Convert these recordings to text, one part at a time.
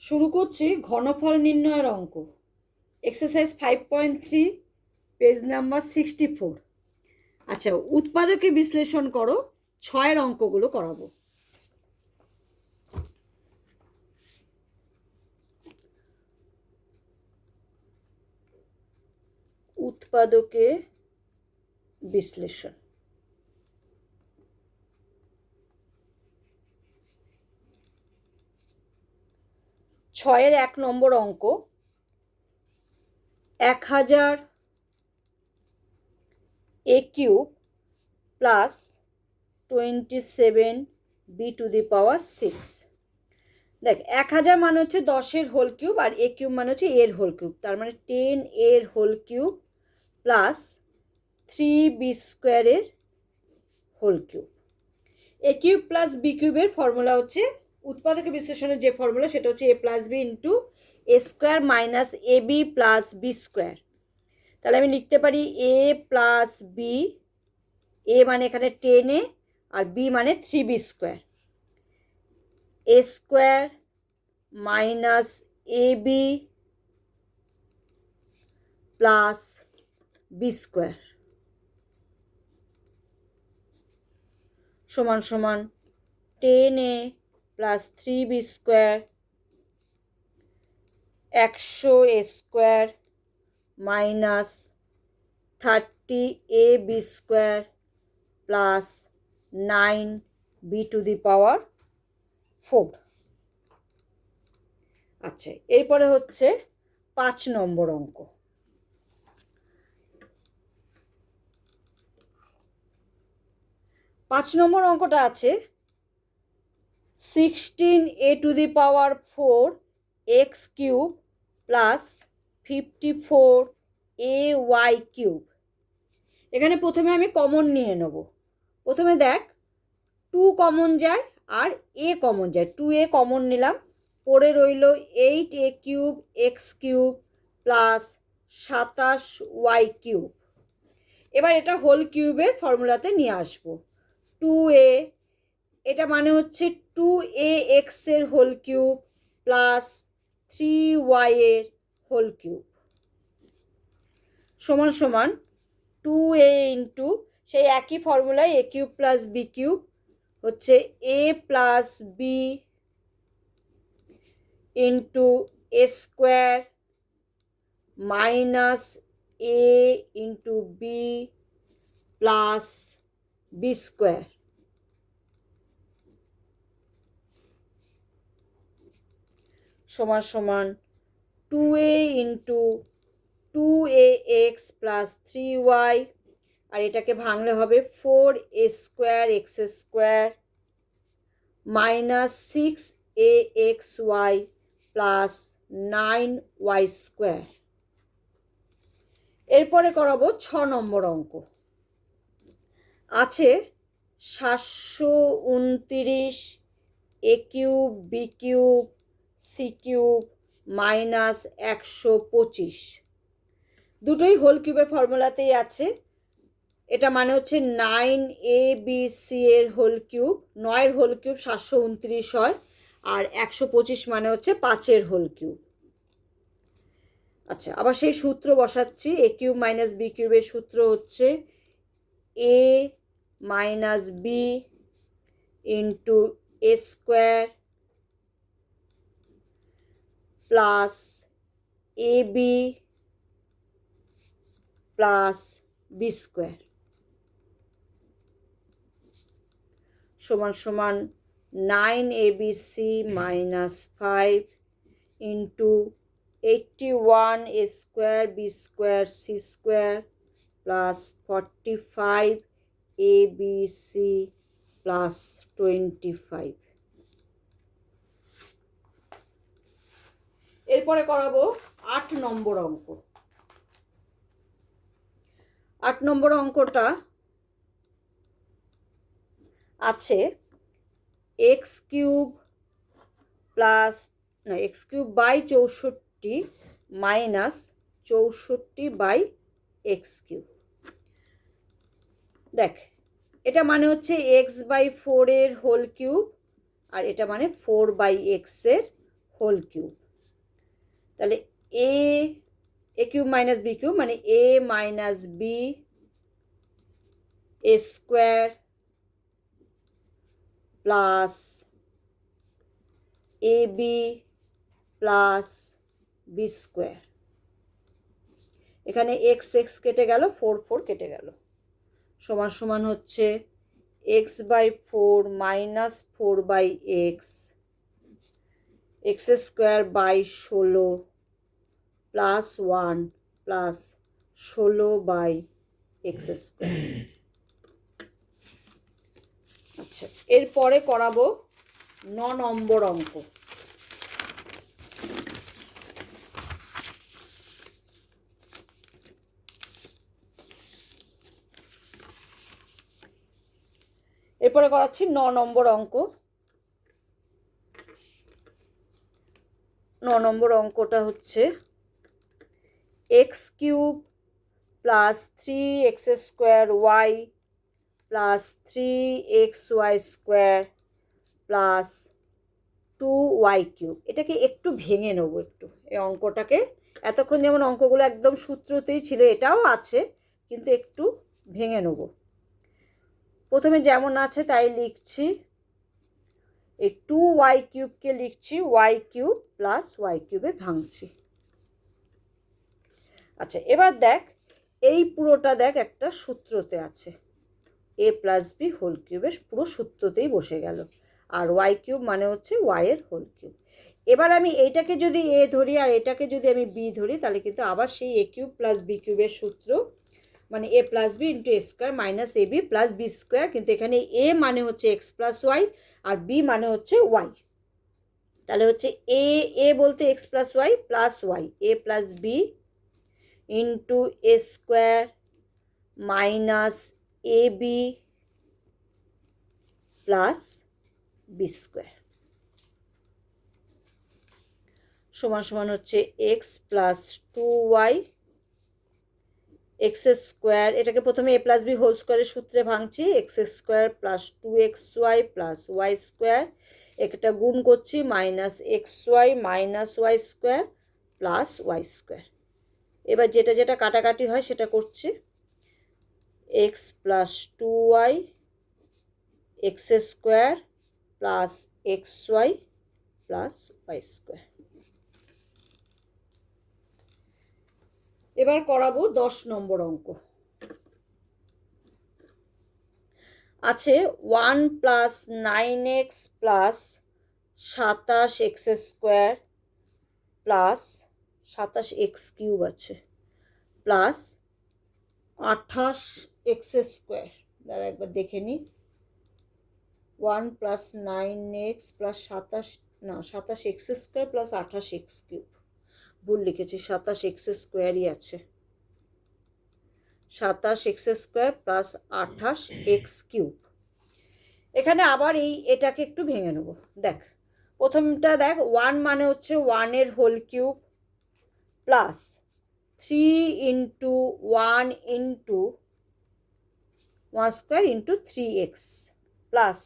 শুরু করছি ঘনফল নির্ণয়ের অঙ্ক। Exercise 5.3, page number 64। আচ্ছা, উৎপাদকে বিশ্লেষণ করো, 6 অঙ্কগুলো করাবো। উৎপাদকে বিশ্লেষণ। ছয়ের 1 নম্বর অঙ্ক, 1000 a cube plus 27b to the power 6। দেখ, 1000 মানে হচ্ছে 10-এর হোল কিউব, আর এ কিউব মানে হচ্ছে এর হোল কিউব, তার মানে 10 এর হোল কিউব প্লাস 3b স্কোয়ারের হোল কিউব। এ কিউব প্লাস বি কিউবের ফর্মুলা হচ্ছে, উৎপাদকে বিশ্লেষণের যে ফর্মুলা সেটা হচ্ছে A plus B into A square minus A B plus B square. তাহলে আমি লিখতে পারি এ প্লাস বি, এ মানে এখানে 10a আর বি মানে 3b square, A square minus A B plus B square সমান সমান 10a plus 3b square 100 a square minus 30ab square plus 9b to the power 4। আচ্ছা, এরপরে হচ্ছে 5 নম্বর অঙ্ক। 5 নম্বর অঙ্কটা আছে 16a two the power 4 x cube plus 54ay cube. এখানে প্রথমে আমি কমন নিয়ে নেব। প্রথমে দেখ, 2 কমন যায় আর এ কমন যায়, 2a কমন নিলাম, পরে রইল 8a cube x cube plus 27y cube. এবার এটা হোল কিউবের ফর্মুলাতে নিয়ে আসবো। 2a, এটা মানে হচ্ছে 2a এক্সের হোল কিউব প্লাস 3y এর হোল কিউব সমান সমান 2a ইন্টু সেই একই ফর্মুলায় A cube plus B cube হচ্ছে A plus B into A square minus A into B plus B square সমান সমান 2a into 2ax plus 3y, আর এটাকে ভাঙলে হবে 4a square X square minus 6axy plus 9y square. এরপরে করাবো 6 number অঙ্ক। আছে 729 A cube B cube C cube minus 125। দুটোই হোল কিউবের ফর্মুলাতেই আছে। এটা মানে হচ্ছে 9abc এর হোল কিউব, 9-এর হোল কিউব 729 হয়, আর 125 মানে হচ্ছে 5-এর হোল কিউব। আচ্ছা, আবার সেই সূত্র বসাচ্ছি। এ কিউব মাইনাস বি কিউবের সূত্র হচ্ছে A minus B into A square plus A B plus B square সমান সমান 9abc minus 5 into 81 A square B square C square plus 45 abc plus 25। এরপরে করাবো 8 নম্বর অঙ্ক। 8 নম্বর অঙ্কটা আছে x cube plus x cube by 64 minus 64 by x cube. দেখ, এটা মানে হচ্ছে এক্স বাই 4 এর হোল কিউব, আর এটা মানে 4 বাই এক্স এর হোল কিউব। তাহলে a cube minus b cube মানে a minus b a square plus A B plus B square. এখানে এক্স এক্স কেটে গেল, 4 কেটে গেল, সমান সমান হচ্ছে x by 4 minus 4/x x square by 16 plus 1 plus 16/x square. আচ্ছা, এরপরে করাবো 9 নম্বর অঙ্ক। এরপরে করাচ্ছি 9 নম্বর অঙ্ক। 9 নম্বর অঙ্কটা হচ্ছে x cube plus 3x square y plus 3xy square plus 2y cube. এটাকে একটু ভেঙে নেবো, একটু এই অঙ্কটাকে। এতক্ষণ যেমন অঙ্কগুলো একদম সূত্রতেই ছিল, এটাও আছে, কিন্তু একটু ভেঙে নেবো। প্রথমে যেমন আছে তাই লিখছি, এই 2y কিউবকে লিখছি y কিউব প্লাস y কিউবে ভাঙছি। আচ্ছা, এবার দেখ এই পুরোটা দেখ একটা সূত্রতে আছে, এ প্লাস বি হোল কিউবের পুরো সূত্রতেই বসে গেল, আর ওয়াই কিউব মানে হচ্ছে ওয়াই এর হোল কিউব। এবার আমি এইটাকে যদি এ ধরি আর এটাকে যদি আমি বি ধরি, তাহলে কিন্তু আবার সেই এ কিউব প্লাস বি কিউবের সূত্র, মানে A plus B into A square minus A B plus B square. কিন্তু এখানে এ মানে হচ্ছে এক্স প্লাস ওয়াই আর বি মানে হচ্ছে ওয়াই। তাহলে হচ্ছে এ বলতে X plus Y plus Y, A plus B into A square minus A B plus B square সমান সমান হচ্ছে X plus 2y X square. এটাকে প্রথমে এ প্লাস বি হোল স্কোয়ারের সূত্রে ভাঙছি, X square plus 2xy plus Y square. একটা গুণ করছি, minus xy minus Y square plus Y square. এবার যেটা যেটা কাটাকাটি হয় সেটা করছি, X plus 2y X square plus xy plus Y square. এবার করাবো 10 নম্বর অঙ্ক। আছে 1 plus 9x plus 27x square plus 27x cube আছে প্লাস 28x স্কোয়ার। দাঁড়া একবার দেখে নিই, 1 plus 9x plus 27x square plus 28x cube. ভুল লিখেছি, 27x স্কোয়ারই আছে, 27x square plus 28x cube. এখানে আবার এটাকে একটু ভেঙে নেব। দেখ প্রথমটা দেখ, 1 মানে হচ্ছে 1 এর whole cube plus 3 into 1 into 1 square into 3x plus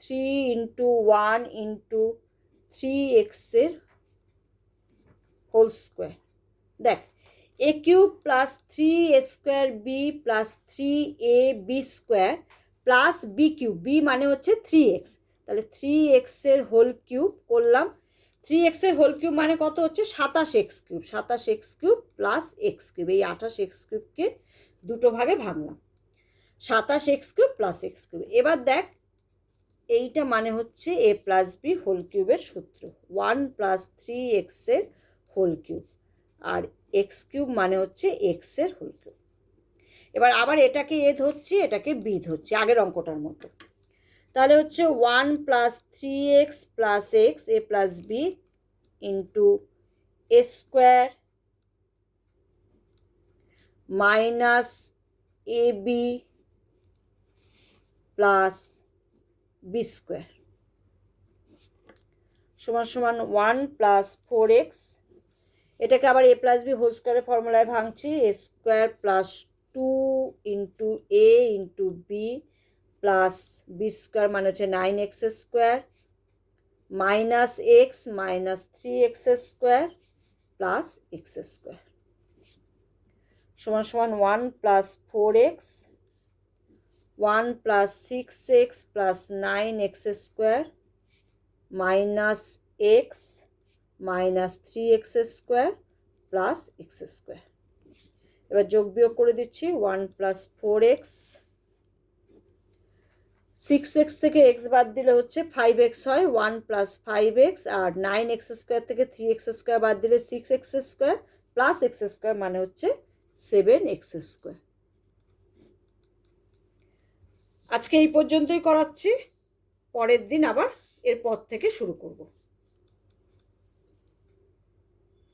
3 into 1 into 3x এর হোল স্কোয়ার। দেখ A cube plus 3a square B plus 3ab square plus B cube, B মানে হচ্ছে 3x, তাহলে 3x এর হোল কিউব করলাম। 3x এর whole cube মানে কত হচ্ছে 27x cube, 27x cube plus x cube. এই 28x কিউবকে দুটো ভাগে ভাঙলাম, 27x cube plus x cube. এবার দেখ এইটা মানে হচ্ছে এ প্লাস বি হোল কিউবের সূত্র, 1 প্লাস 3x এর হোল কিউব, আর এক্স কিউব মানে হচ্ছে এক্স এর হোল কিউব। এবার আবার এটাকে এ ধরছি, এটাকে বি ধরছি আগের অঙ্কটার মতো। তাহলে হচ্ছে 1 plus 3x plus x A plus B into A square minus A B plus B square সমান সমান 1 প্লাস 4x। এটাকে আবার এ প্লাস বি হোল স্কোয়ারের ফর্মুলায় ভাঙছি, A square plus 2 into A into B plus B square মানে হচ্ছে 9x square minus X minus 3x square plus X square সমান সমান 1 plus 4x 1 plus 6x plus 9x square minus X minus 3x square plus X square. এবার যোগ বিয়োগ করে দিচ্ছি 1 plus 4x 6x থেকে x বাদ দিলে হচ্ছে 5x হয় 1 প্লাস 5x আর 9x স্কোয়ার থেকে 3x স্কোয়ার বাদ দিলে 6x square plus X square মানে হচ্ছে 7x স্কোয়ার। আজকে এই পর্যন্তই করাচ্ছি, পরের দিন আবার এরপর থেকে শুরু করব।